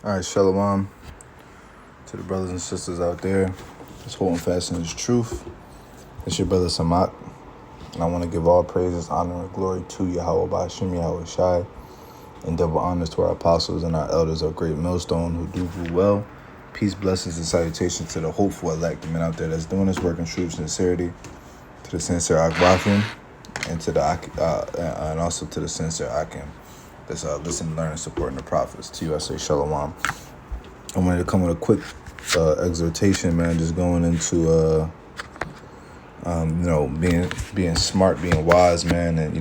All right, Shalom to the brothers and sisters out there that's holding fast in His truth. It's your brother Samat, and I want to give all praises, honor, and glory to Yahweh Ba'ashim Yahweh Shai, and double honors to our apostles and our elders of Great Millstone who do well. Peace, blessings, and salutations to the hopeful elect, the men out there that's doing this work in true sincerity, to the sincere Akbafim, and to the and also to the sincere Akim that's listening, learning, supporting the prophets. To you, I say Shalom. I wanted to come with a quick exhortation, man. Just going into being smart, being wise, man, and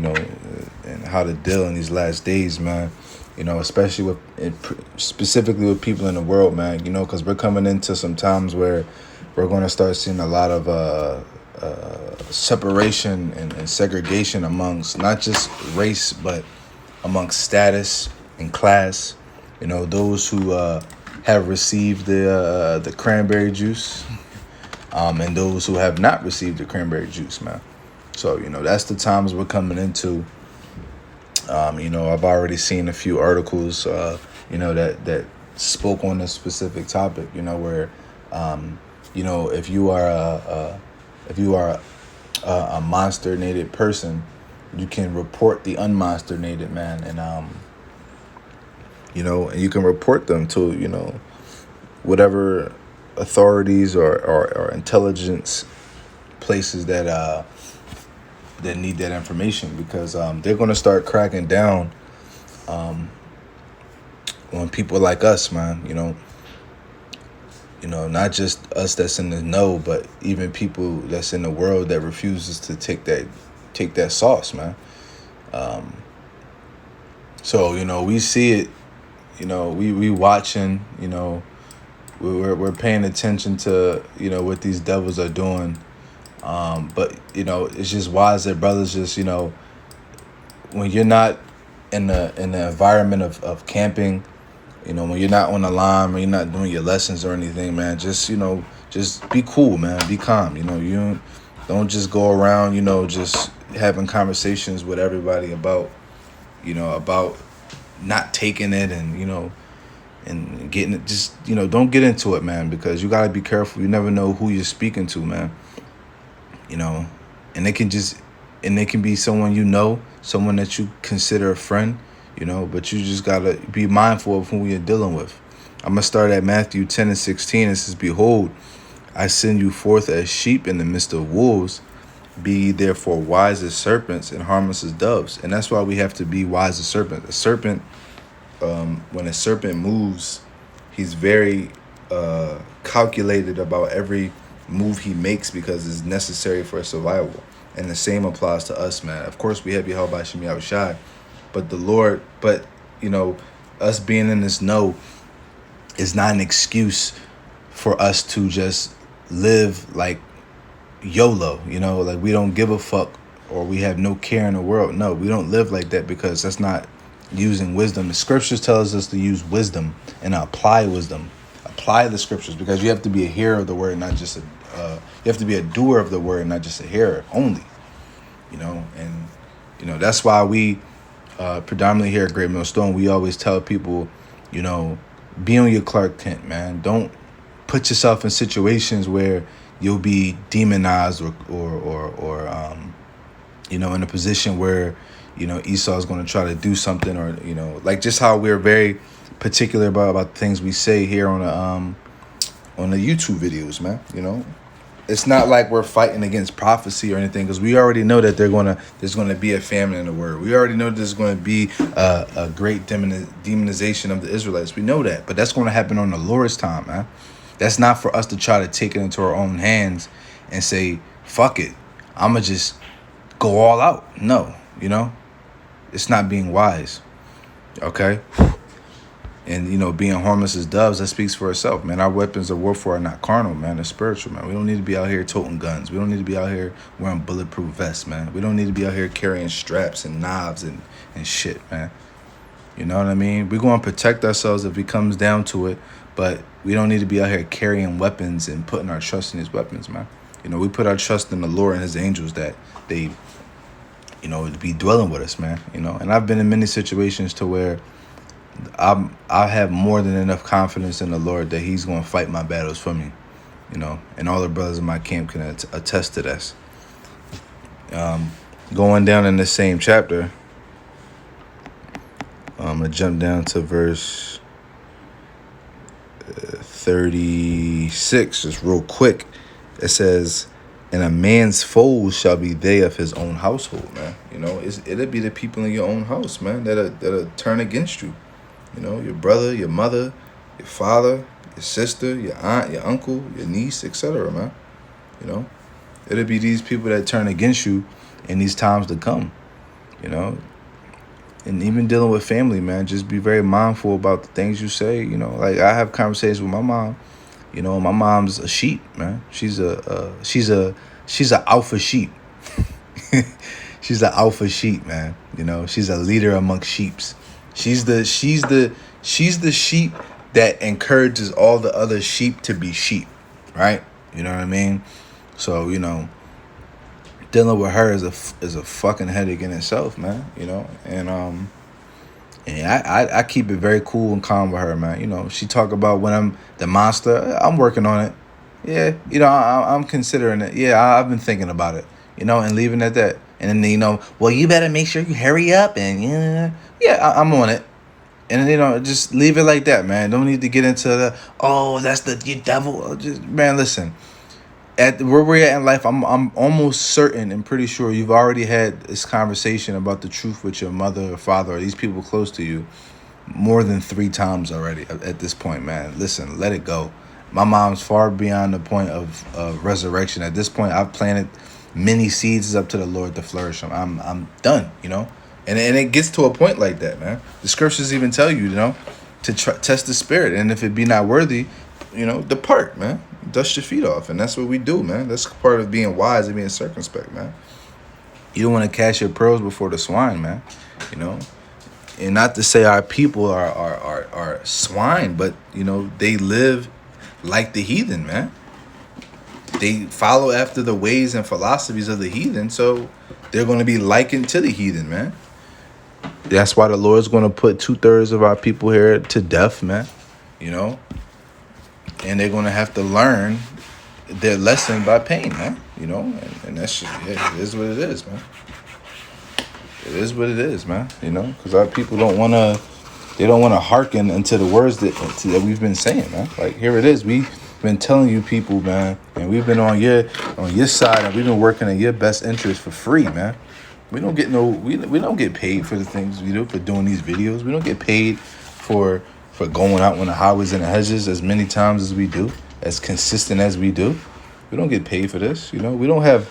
and how to deal in these last days, man. Especially specifically with people in the world, man. Because we're coming into some times where we're going to start seeing a lot of separation and segregation amongst not just race, but amongst status and class. Those who have received the cranberry juice, and those who have not received the cranberry juice, man. So that's the times we're coming into. I've already seen a few articles, that spoke on this specific topic. Where, if you are a monster-nated person, you can report the unmonster-nated man, and and you can report them to whatever authorities or intelligence places that need that information, because they're going to start cracking down on people like us, man. Not just us that's in the know, but even people that's in the world that refuses to take that sauce, man. So we see it. We watching. We're paying attention to what these devils are doing. But it's just wise that brothers just when you're not in the environment of camping, when you're not on the line, when you're not doing your lessons or anything, man, just be cool, man, be calm. You don't just go around just having conversations with everybody about not taking it and getting it. Just don't get into it, man, because you got to be careful. You never know who you're speaking to, man. And they can be someone someone that you consider a friend, but you just gotta be mindful of who you're dealing with. I'm gonna start at Matthew 10:16. It says, "Behold, I send you forth as sheep in the midst of wolves. Be ye therefore wise as serpents and harmless as doves." And that's why we have to be wise as serpents. A serpent, when a serpent moves, he's very calculated about every move he makes, because it's necessary for survival. And the same applies to us, man. Of course, we have Yahweh Ba'ashim Yahweh Shai, but us being in this know is not an excuse for us to just live like YOLO, like we don't give a fuck or we have no care in the world. No, we don't live like that, because that's not using wisdom. The scriptures tells us to use wisdom and apply wisdom. Apply the scriptures, because you have to be a hearer of the word, not just you have to be a doer of the word, not just a hearer only. And that's why we predominantly here at Great Millstone, we always tell people, be on your Clark Kent, man. Don't put yourself in situations where you'll be demonized or in a position where Esau is going to try to do something, or like just how we're very particular about the things we say here on the YouTube videos, man. It's not like we're fighting against prophecy or anything, because we already know that there's going to be a famine in the word. We already know there's going to be a great demonization of the Israelites. We know that, but that's going to happen on the Lord's time, man. That's not for us to try to take it into our own hands and say, fuck it, I'm going to just go all out. No, it's not being wise, okay? And, being harmless as doves, that speaks for itself, man. Our weapons of warfare are not carnal, man. They're spiritual, man. We don't need to be out here toting guns. We don't need to be out here wearing bulletproof vests, man. We don't need to be out here carrying straps and knives and shit, man. You know what I mean? We're going to protect ourselves if it comes down to it, but we don't need to be out here carrying weapons and putting our trust in these weapons, man. We put our trust in the Lord and his angels, that they, be dwelling with us, man. And I've been in many situations to where I have more than enough confidence in the Lord that He's going to fight my battles for me, and all the brothers in my camp can attest to this. Going down in the same chapter, I'm gonna jump down to verse 36, just real quick. It says, "And a man's foes shall be they of his own household," man. It'll be the people in your own house, man, that'll turn against you. Your brother, your mother, your father, your sister, your aunt, your uncle, your niece, etc., man. It'll be these people that turn against you in these times to come. And even dealing with family, man, just be very mindful about the things you say. Like I have conversations with my mom. My mom's a sheep, man. She's a alpha sheep. She's an alpha sheep, man. She's a leader amongst sheeps. She's the sheep that encourages all the other sheep to be sheep, right? You know what I mean? So dealing with her is a fucking headache in itself, man. And I keep it very cool and calm with her, man. She talk about when I'm the monster. I'm working on it. Yeah, I'm considering it. Yeah, I've been thinking about it. And leaving it at that. And then well, you better make sure you hurry up and I'm on it. And just leave it like that, man. Don't need to get into that's you devil. Just man, listen. At where we're at in life, I'm almost certain and pretty sure you've already had this conversation about the truth with your mother or father or these people close to you more than 3 times already at this point, man. Listen, let it go. My mom's far beyond the point of resurrection. At this point, I've planted many seeds. It's up to the Lord to flourish them. I'm done, And it gets to a point like that, man. The scriptures even tell you, to test the spirit. And if it be not worthy, depart, man. Dust your feet off. And that's what we do, man. That's part of being wise and being circumspect, man. You don't want to cast your pearls before the swine, man. And not to say our people are swine, but, they live like the heathen, man. They follow after the ways and philosophies of the heathen, so they're going to be likened to the heathen, man. That's why the Lord's going to put 2/3 of our people here to death, man. And they're going to have to learn their lesson by pain, man. And that's just, it is what it is, man. It is what it is, man. Because our people don't want to hearken into the words that we've been saying, man. Like, here it is. We've been telling you people, man, and we've been on your side, and we've been working in your best interest for free, man. We don't get we don't get paid for the things we do, for doing these videos. We don't get paid for going out on the highways and the hedges as many times as we do, as consistent as we do. We don't get paid for this, We don't have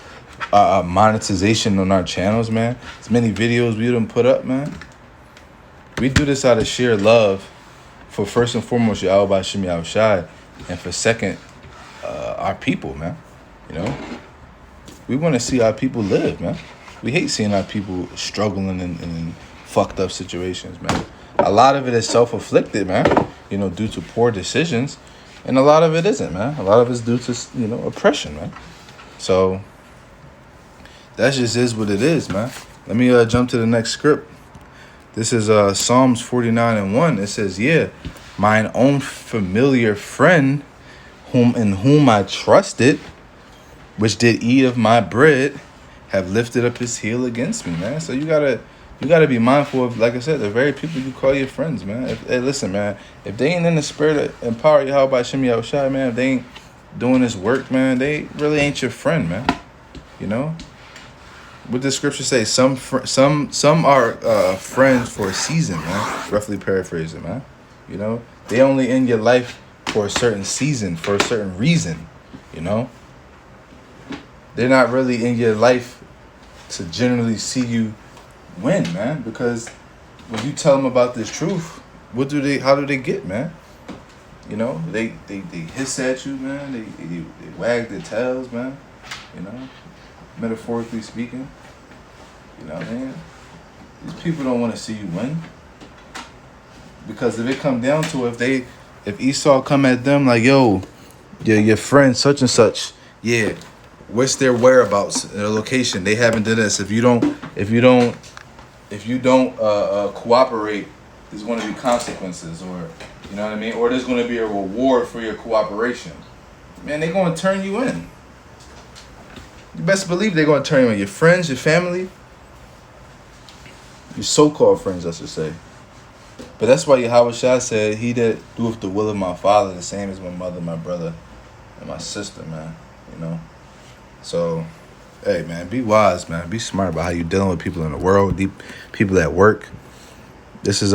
monetization on our channels, man. As many videos we done put up, man. We do this out of sheer love for, first and foremost, Yahweh Shem Yahushai, and for second, our people, man. We want to see our people live, man. We hate seeing our people struggling in fucked up situations, man. A lot of it is self-inflicted, man, due to poor decisions. And a lot of it isn't, man. A lot of it's due to, oppression, man. So that just is what it is, man. Let me jump to the next script. This is Psalms 49:1. It says, mine own familiar friend, whom I trusted, which did eat of my bread, have lifted up his heel against me, man. So you gotta be mindful of, like I said, the very people you call your friends, man. Hey, listen, man, if they ain't in the spirit and power of Yahweh Shem Yahushai, man, if they ain't doing this work, man, they really ain't your friend, man. What the scripture say? Some are friends for a season, man. Roughly paraphrasing, man. They only in your life for a certain season, for a certain reason. They're not really in your life to generally see you win, man. Because when you tell them about this truth, how do they get, man? They hiss at you, man. They wag their tails, man. Metaphorically speaking. Man. These people don't want to see you win. Because if it come down to it, if Esau come at them like, yo, your friend such and such, what's their whereabouts, their location? They haven't done this. If you don't cooperate there's going to be consequences, or you know what I mean, or there's going to be a reward for your cooperation. Man, they're going to turn you in. You best believe they're going to turn you in. Your friends, your family, your so-called friends, I should say. But that's why Yahweh Shah said, he that doeth the will of my father, the same as my mother, my brother, and my sister, man. You know? So, hey, man, be wise, man. Be smart about how you dealing with people in the world, people at work. This is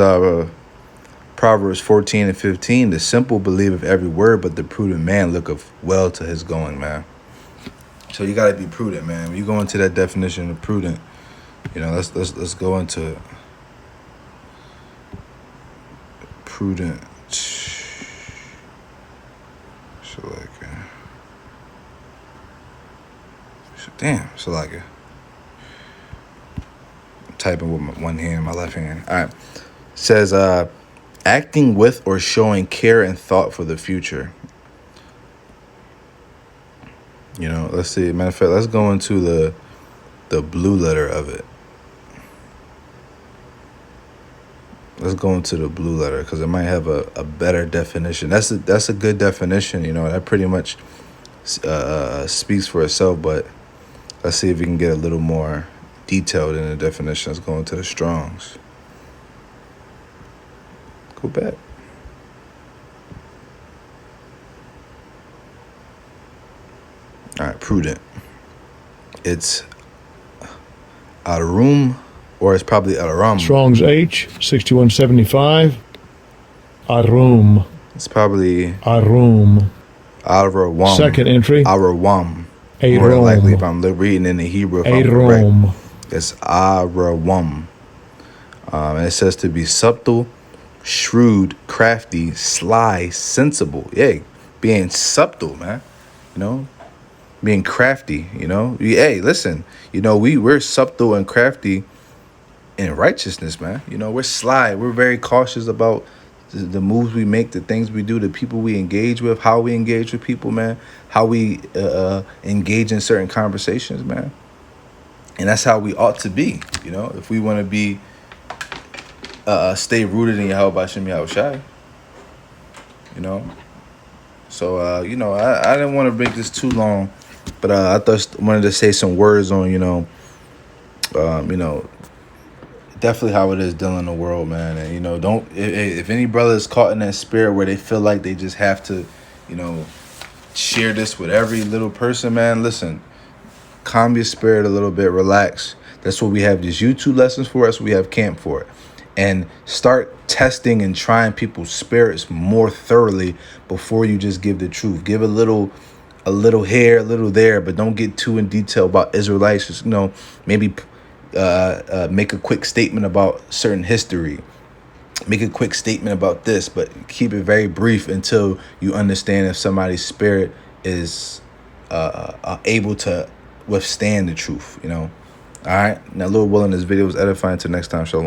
Proverbs 14 and 15. The simple believeth every word, but the prudent man looketh well to his going, man. So you got to be prudent, man. When you go into that definition of prudent, you know, let's go into it. Prudent. Damn, Salaka. I'm typing with my one hand, my left hand. All right. Says, acting with or showing care and thought for the future. You know, let's see. Matter of fact, let's go into the blue letter of it. Let's go into the blue letter because it might have a better definition. That's a good definition. You know, that pretty much speaks for itself. But let's see if we can get a little more detailed in the definition. Let's go into the Strongs. Go back. All right, prudent. It's Arum, or it's probably Aram. Strong's H, 6175. Arum. It's probably Arum. Arawam. Second entry. Arawam. Arum. More than likely, if I'm reading in the Hebrew, if I'm Arum. correct. It's Arawam. And it says to be subtle, shrewd, crafty, sly, sensible. Yeah, being subtle, man. You know, being crafty, you know. Hey, listen, you know, we're subtle and crafty in righteousness, man. You know, we're sly. We're very cautious about the moves we make, the things we do, the people we engage with, how we engage with people, man, how we engage in certain conversations, man. And that's how we ought to be, you know, if we want to be stay rooted in Yahweh Hashem Yahushai, you know. So, you know, I didn't want to make this too long, but I wanted to say some words on, you know, definitely how it is dealing in the world, man. And, you know, if any brother is caught in that spirit where they feel like they just have to, you know, share this with every little person, man, listen, calm your spirit a little bit, relax. That's what we have these YouTube lessons for. That's what we have camp for. And start testing and trying people's spirits more thoroughly before you just give the truth. Give a little here, a little there, but don't get too in detail about Israelites. Just, you know, maybe make a quick statement about certain history. Make a quick statement about this, but keep it very brief until you understand if somebody's spirit is able to withstand the truth, you know. All right. Now, Lord willing, this video was edifying. Until next time, shalom.